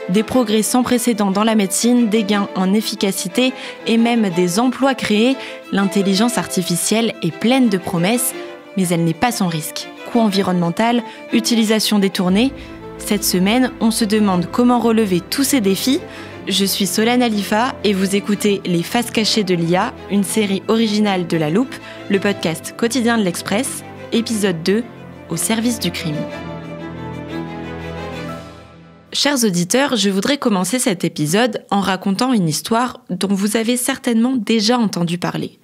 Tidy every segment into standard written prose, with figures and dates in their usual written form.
Des progrès sans précédent dans la médecine, des gains en efficacité et même des emplois créés, l'intelligence artificielle est pleine de promesses, mais elle n'est pas sans risque. Coût environnemental, utilisation détournée. Cette semaine, on se demande comment relever tous ces défis. Je suis Solène Alifa et vous écoutez Les Faces cachées de l'IA, une série originale de La Loupe, le podcast quotidien de l'Express, épisode 2, au service du crime. Chers auditeurs, je voudrais commencer cet épisode en racontant une histoire dont vous avez certainement déjà entendu parler.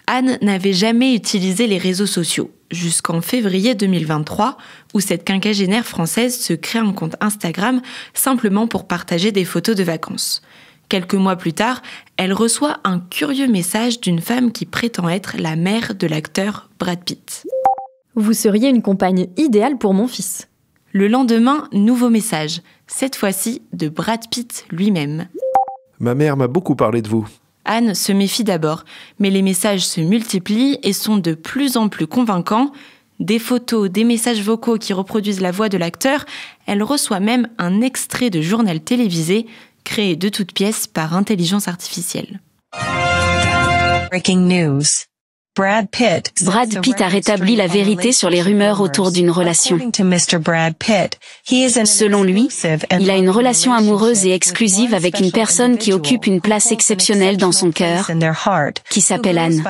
Anne n'avait jamais utilisé les réseaux sociaux, jusqu'en février 2023, où cette quinquagénaire française se crée un compte Instagram simplement pour partager des photos de vacances. Quelques mois plus tard, elle reçoit un curieux message d'une femme qui prétend être la mère de l'acteur Brad Pitt. Vous seriez une compagne idéale pour mon fils. Le lendemain, nouveau message, cette fois-ci de Brad Pitt lui-même. Ma mère m'a beaucoup parlé de vous. Anne se méfie d'abord, mais les messages se multiplient et sont de plus en plus convaincants. Des photos, des messages vocaux qui reproduisent la voix de l'acteur, elle reçoit même un extrait de journal télévisé créé de toutes pièces par intelligence artificielle. Breaking news. Brad Pitt a rétabli la vérité sur les rumeurs autour d'une relation. Selon lui, il a une relation amoureuse et exclusive avec une personne qui occupe une place exceptionnelle dans son cœur, qui s'appelle Anne.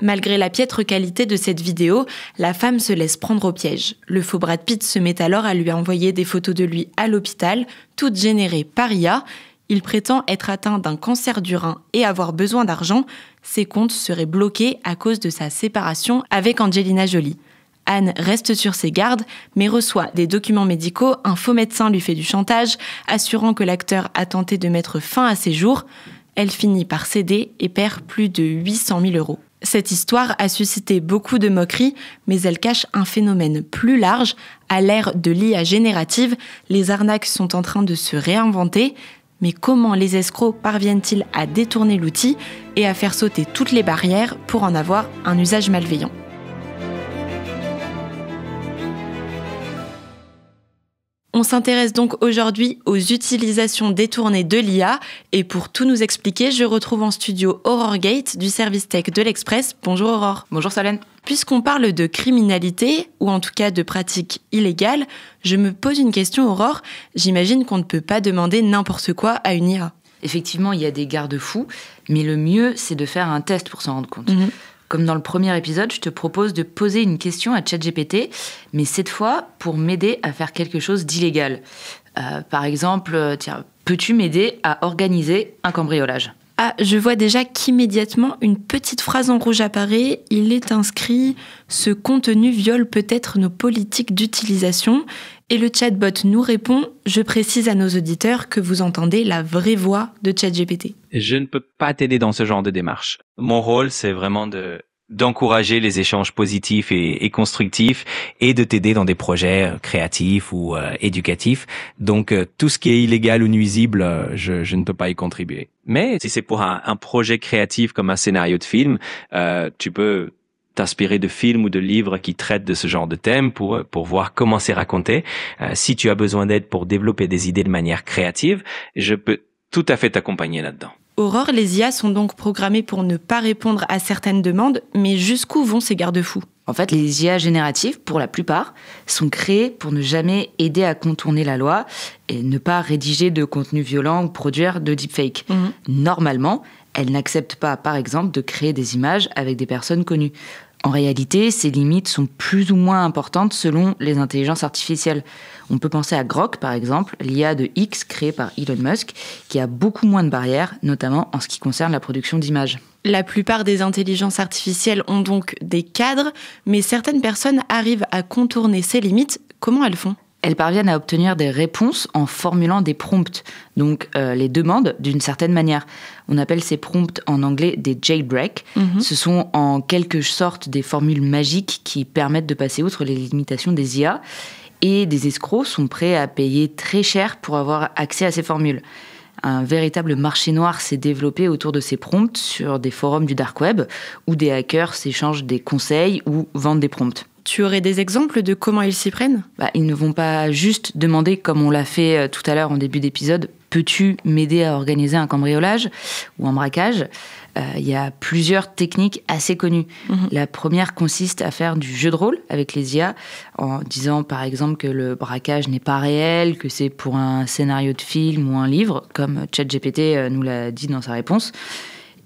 Malgré la piètre qualité de cette vidéo, la femme se laisse prendre au piège. Le faux Brad Pitt se met alors à lui envoyer des photos de lui à l'hôpital, toutes générées par IA. Il prétend être atteint d'un cancer du rein et avoir besoin d'argent. Ses comptes seraient bloqués à cause de sa séparation avec Angelina Jolie. Anne reste sur ses gardes, mais reçoit des documents médicaux, un faux médecin lui fait du chantage, assurant que l'acteur a tenté de mettre fin à ses jours. Elle finit par céder et perd plus de 800 000 €. Cette histoire a suscité beaucoup de moqueries, mais elle cache un phénomène plus large. À l'ère de l'IA générative, les arnaques sont en train de se réinventer. Mais comment les escrocs parviennent-ils à détourner l'outil et à faire sauter toutes les barrières pour en avoir un usage malveillant ? On s'intéresse donc aujourd'hui aux utilisations détournées de l'IA et pour tout nous expliquer, je retrouve en studio Aurore Gate du service tech de l'Express. Bonjour Aurore. Bonjour Solène. Puisqu'on parle de criminalité, ou en tout cas de pratiques illégales, je me pose une question Aurore. J'imagine qu'on ne peut pas demander n'importe quoi à une IA. Effectivement, il y a des garde-fous, mais le mieux, c'est de faire un test pour s'en rendre compte. Comme dans le premier épisode, je te propose de poser une question à ChatGPT, mais cette fois pour m'aider à faire quelque chose d'illégal. Par exemple, peux-tu m'aider à organiser un cambriolage ? Ah, je vois déjà qu'immédiatement, une petite phrase en rouge apparaît. Il est inscrit « Ce contenu viole peut-être nos politiques d'utilisation ». Et le chatbot nous répond « Je précise à nos auditeurs que vous entendez la vraie voix de ChatGPT ». Je ne peux pas t'aider dans ce genre de démarche. Mon rôle, c'est vraiment d'encourager les échanges positifs et constructifs et de t'aider dans des projets créatifs ou éducatifs. Donc, tout ce qui est illégal ou nuisible, je ne peux pas y contribuer. Mais si c'est pour un projet créatif comme un scénario de film, tu peux t'inspirer de films ou de livres qui traitent de ce genre de thème pour voir comment c'est raconté. Si tu as besoin d'aide pour développer des idées de manière créative, je peux tout à fait t'accompagner là-dedans. Aurore, les IA sont donc programmées pour ne pas répondre à certaines demandes, mais jusqu'où vont ces garde-fous ? En fait, les IA génératives, pour la plupart, sont créées pour ne jamais aider à contourner la loi et ne pas rédiger de contenu violent ou produire de deepfake. Normalement, elles n'acceptent pas, par exemple, de créer des images avec des personnes connues. En réalité, ces limites sont plus ou moins importantes selon les intelligences artificielles. On peut penser à Grok, par exemple, l'IA de X créée par Elon Musk, qui a beaucoup moins de barrières, notamment en ce qui concerne la production d'images. La plupart des intelligences artificielles ont donc des cadres, mais certaines personnes arrivent à contourner ces limites. Comment elles font ? Elles parviennent à obtenir des réponses en formulant des prompts, donc les demandes d'une certaine manière. On appelle ces prompts en anglais des jailbreaks. Ce sont en quelque sorte des formules magiques qui permettent de passer outre les limitations des IA. Et des escrocs sont prêts à payer très cher pour avoir accès à ces formules. Un véritable marché noir s'est développé autour de ces prompts sur des forums du dark web où des hackers s'échangent des conseils ou vendent des prompts. Tu aurais des exemples de comment ils s'y prennent ? Ils ne vont pas juste demander, comme on l'a fait tout à l'heure en début d'épisode, « Peux-tu m'aider à organiser un cambriolage ou un braquage ?» Il y a plusieurs techniques assez connues. La première consiste à faire du jeu de rôle avec les IA, en disant par exemple que le braquage n'est pas réel, que c'est pour un scénario de film ou un livre, comme ChatGPT nous l'a dit dans sa réponse,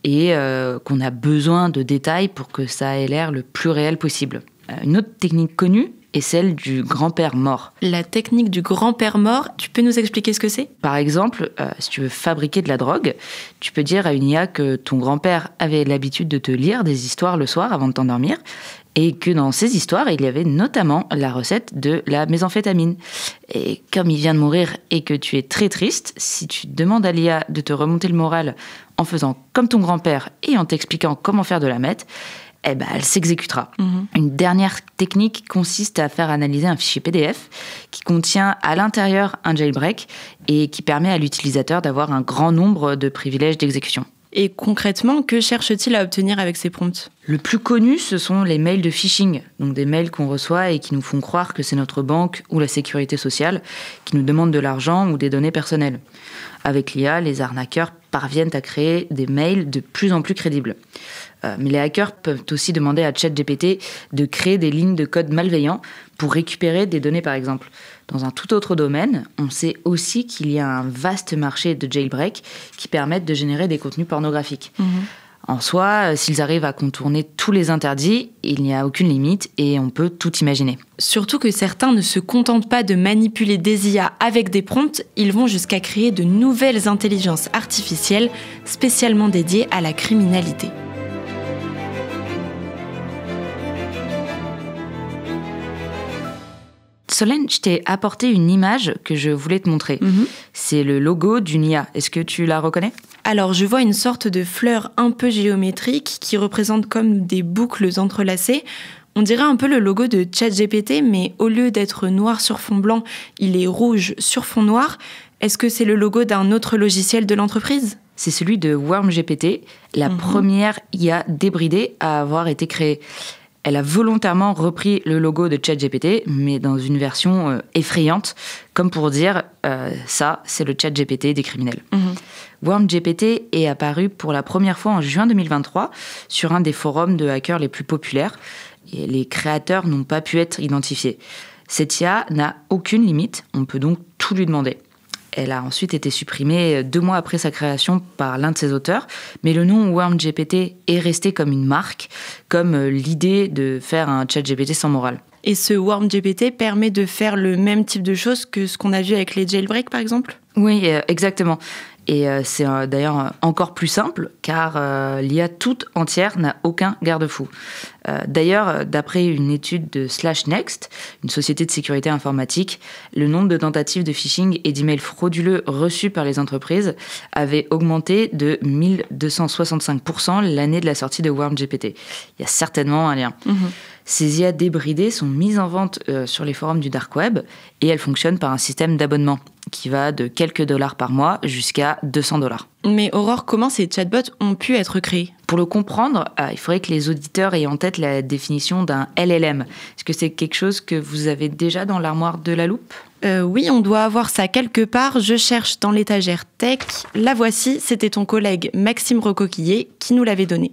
et qu'on a besoin de détails pour que ça ait l'air le plus réel possible. Une autre technique connue est celle du grand-père mort. La technique du grand-père mort, tu peux nous expliquer ce que c'est ? Par exemple, si tu veux fabriquer de la drogue, tu peux dire à une IA que ton grand-père avait l'habitude de te lire des histoires le soir avant de t'endormir, et que dans ces histoires, il y avait notamment la recette de la méthamphétamine. Et comme il vient de mourir et que tu es très triste, si tu demandes à l'IA de te remonter le moral en faisant comme ton grand-père et en t'expliquant comment faire de la meth, elle s'exécutera. Une dernière technique consiste à faire analyser un fichier PDF qui contient à l'intérieur un jailbreak et qui permet à l'utilisateur d'avoir un grand nombre de privilèges d'exécution. Et concrètement, que cherche-t-il à obtenir avec ces prompts ? Le plus connu, ce sont les mails de phishing, donc des mails qu'on reçoit et qui nous font croire que c'est notre banque ou la sécurité sociale qui nous demande de l'argent ou des données personnelles. Avec l'IA, les arnaqueurs parviennent à créer des mails de plus en plus crédibles. Mais les hackers peuvent aussi demander à ChatGPT de créer des lignes de code malveillants pour récupérer des données, par exemple. Dans un tout autre domaine, on sait aussi qu'il y a un vaste marché de jailbreak qui permettent de générer des contenus pornographiques. En soi, s'ils arrivent à contourner tous les interdits, il n'y a aucune limite et on peut tout imaginer. Surtout que certains ne se contentent pas de manipuler des IA avec des prompts, ils vont jusqu'à créer de nouvelles intelligences artificielles spécialement dédiées à la criminalité. Solène, je t'ai apporté une image que je voulais te montrer. C'est le logo d'une IA. Est-ce que tu la reconnais ? Alors, je vois une sorte de fleur un peu géométrique qui représente comme des boucles entrelacées. On dirait un peu le logo de ChatGPT, mais au lieu d'être noir sur fond blanc, il est rouge sur fond noir. Est-ce que c'est le logo d'un autre logiciel de l'entreprise ? C'est celui de WormGPT, la première IA débridée à avoir été créée. Elle a volontairement repris le logo de ChatGPT, mais dans une version effrayante, comme pour dire ça, c'est le ChatGPT des criminels. WormGPT est apparu pour la première fois en juin 2023 sur un des forums de hackers les plus populaires. Et les créateurs n'ont pas pu être identifiés. Cette IA n'a aucune limite, on peut donc tout lui demander. Elle a ensuite été supprimée 2 mois après sa création par l'un de ses auteurs, mais le nom WormGPT est resté comme une marque, comme l'idée de faire un ChatGPT sans morale. Et ce WormGPT permet de faire le même type de choses que ce qu'on a vu avec les jailbreaks, par exemple ? Oui, exactement. Et c'est d'ailleurs encore plus simple, car l'IA toute entière n'a aucun garde-fou. D'ailleurs, d'après une étude de SlashNext, une société de sécurité informatique, le nombre de tentatives de phishing et d'emails frauduleux reçus par les entreprises avait augmenté de 1265% l'année de la sortie de WormGPT. Il y a certainement un lien. Ces IA débridées sont mises en vente sur les forums du dark web et elles fonctionnent par un système d'abonnement qui va de quelques dollars par mois jusqu'à $200. Mais Aurore, comment ces chatbots ont pu être créés ? Pour le comprendre, il faudrait que les auditeurs aient en tête la définition d'un LLM. Est-ce que c'est quelque chose que vous avez déjà dans l'armoire de la loupe ? Oui, on doit avoir ça quelque part. Je cherche dans l'étagère tech. La voici, c'était ton collègue Maxime Recoquillier qui nous l'avait donnée.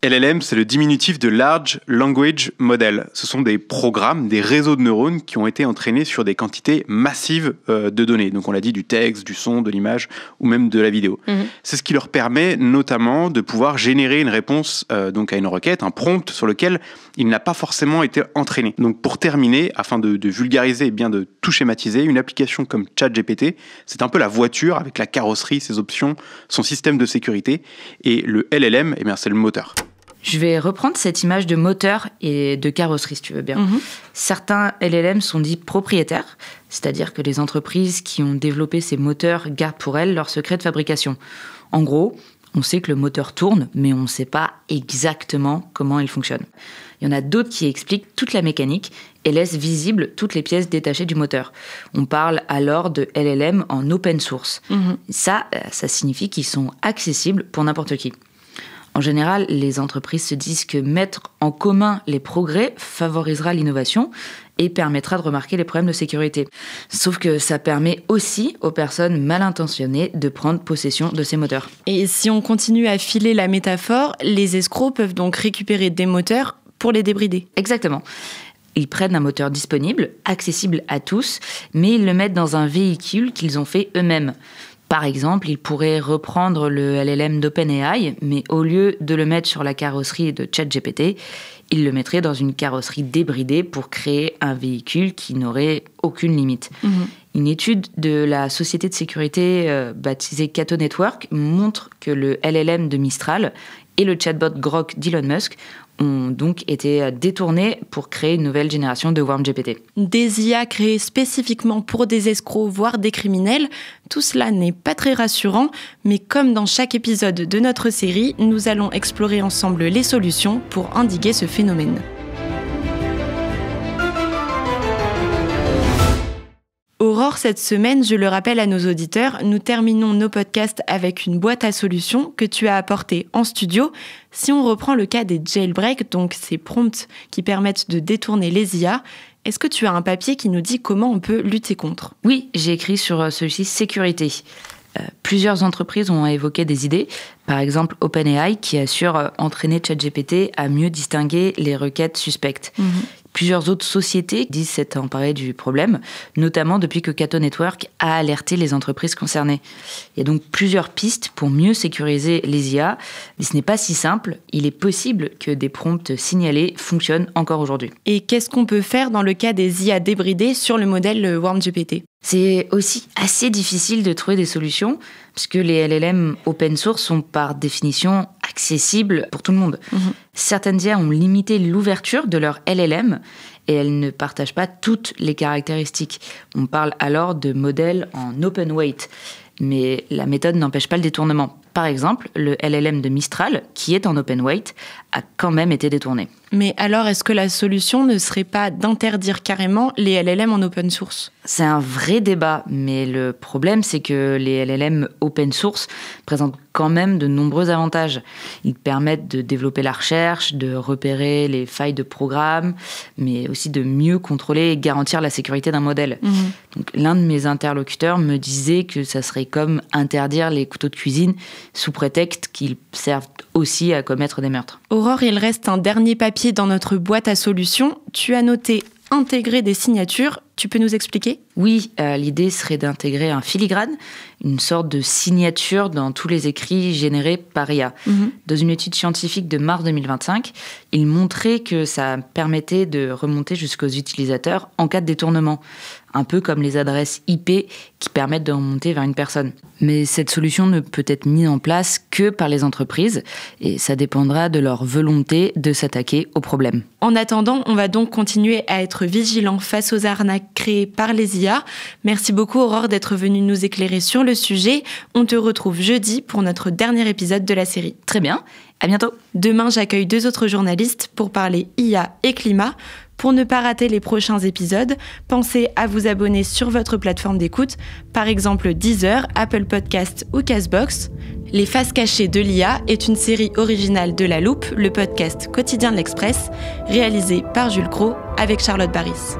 LLM, c'est le diminutif de Large Language Model. Ce sont des programmes, des réseaux de neurones qui ont été entraînés sur des quantités massives de données. Donc on l'a dit, du texte, du son, de l'image ou même de la vidéo. C'est ce qui leur permet notamment de pouvoir générer une réponse donc à une requête, un prompt sur lequel il n'a pas forcément été entraîné. Donc pour terminer, afin de vulgariser et bien de tout schématiser, une application comme ChatGPT, c'est un peu la voiture avec la carrosserie, ses options, son système de sécurité. Et le LLM, eh bien, c'est le moteur. Je vais reprendre cette image de moteur et de carrosserie, si tu veux bien. Certains LLM sont dits propriétaires, c'est-à-dire que les entreprises qui ont développé ces moteurs gardent pour elles leur secret de fabrication. En gros, on sait que le moteur tourne, mais on ne sait pas exactement comment il fonctionne. Il y en a d'autres qui expliquent toute la mécanique et laissent visibles toutes les pièces détachées du moteur. On parle alors de LLM en open source. Ça signifie qu'ils sont accessibles pour n'importe qui. En général, les entreprises se disent que mettre en commun les progrès favorisera l'innovation et permettra de remarquer les problèmes de sécurité. Sauf que ça permet aussi aux personnes mal intentionnées de prendre possession de ces moteurs. Et si on continue à filer la métaphore, les escrocs peuvent donc récupérer des moteurs pour les débrider. Exactement. Ils prennent un moteur disponible, accessible à tous, mais ils le mettent dans un véhicule qu'ils ont fait eux-mêmes. Par exemple, ils pourraient reprendre le LLM d'OpenAI, mais au lieu de le mettre sur la carrosserie de ChatGPT, ils le mettraient dans une carrosserie débridée pour créer un véhicule qui n'aurait aucune limite. Une étude de la société de sécurité baptisée Cato Network montre que le LLM de Mistral et le chatbot Grok d'Elon Musk ont donc été détournés pour créer une nouvelle génération de WormGPT. Des IA créées spécifiquement pour des escrocs, voire des criminels, tout cela n'est pas très rassurant, mais comme dans chaque épisode de notre série, nous allons explorer ensemble les solutions pour endiguer ce phénomène. Aurore, cette semaine, je le rappelle à nos auditeurs, nous terminons nos podcasts avec une boîte à solutions que tu as apportée en studio. Si on reprend le cas des jailbreaks, donc ces prompts qui permettent de détourner les IA, est-ce que tu as un papier qui nous dit comment on peut lutter contre ? Oui, j'ai écrit sur celui-ci sécurité. Plusieurs entreprises ont évoqué des idées, par exemple OpenAI qui assure entraîner ChatGPT à mieux distinguer les requêtes suspectes. Plusieurs autres sociétés disent s'être emparées du problème, notamment depuis que Cato Network a alerté les entreprises concernées. Il y a donc plusieurs pistes pour mieux sécuriser les IA, mais ce n'est pas si simple. Il est possible que des prompts signalés fonctionnent encore aujourd'hui. Et qu'est-ce qu'on peut faire dans le cas des IA débridées sur le modèle WormGPT ? C'est aussi assez difficile de trouver des solutions, parce que les LLM open source sont par définition accessibles pour tout le monde. Certaines IA ont limité l'ouverture de leur LLM et elles ne partagent pas toutes les caractéristiques. On parle alors de modèles en open weight, mais la méthode n'empêche pas le détournement. Par exemple, le LLM de Mistral, qui est en open weight, a quand même été détourné. Mais alors, est-ce que la solution ne serait pas d'interdire carrément les LLM en open source ? C'est un vrai débat, mais le problème, c'est que les LLM open source présentent quand même de nombreux avantages. Ils permettent de développer la recherche, de repérer les failles de programme, mais aussi de mieux contrôler et garantir la sécurité d'un modèle. Donc, l'un de mes interlocuteurs me disait que ça serait comme interdire les couteaux de cuisine sous prétexte qu'ils servent aussi à commettre des meurtres. Aurore, il reste un dernier papier dans notre boîte à solutions. Tu as noté intégrer des signatures. Tu peux nous expliquer ? Oui, l'idée serait d'intégrer un filigrane, une sorte de signature dans tous les écrits générés par IA. Dans une étude scientifique de mars 2025, il montrait que ça permettait de remonter jusqu'aux utilisateurs en cas de détournement, un peu comme les adresses IP qui permettent de remonter vers une personne. Mais cette solution ne peut être mise en place que par les entreprises et ça dépendra de leur volonté de s'attaquer au problème. En attendant, on va donc continuer à être vigilants face aux arnaques créées par les IA. Merci beaucoup Aurore d'être venue nous éclairer sur le sujet. On te retrouve jeudi pour notre dernier épisode de la série. Très bien, à bientôt. Demain, j'accueille 2 autres journalistes pour parler IA et climat. Pour ne pas rater les prochains épisodes, pensez à vous abonner sur votre plateforme d'écoute, par exemple Deezer, Apple Podcasts ou Castbox. Les Faces cachées de l'IA est une série originale de La Loupe, le podcast quotidien de l'Express, réalisé par Jules Cros avec Charlotte Baris.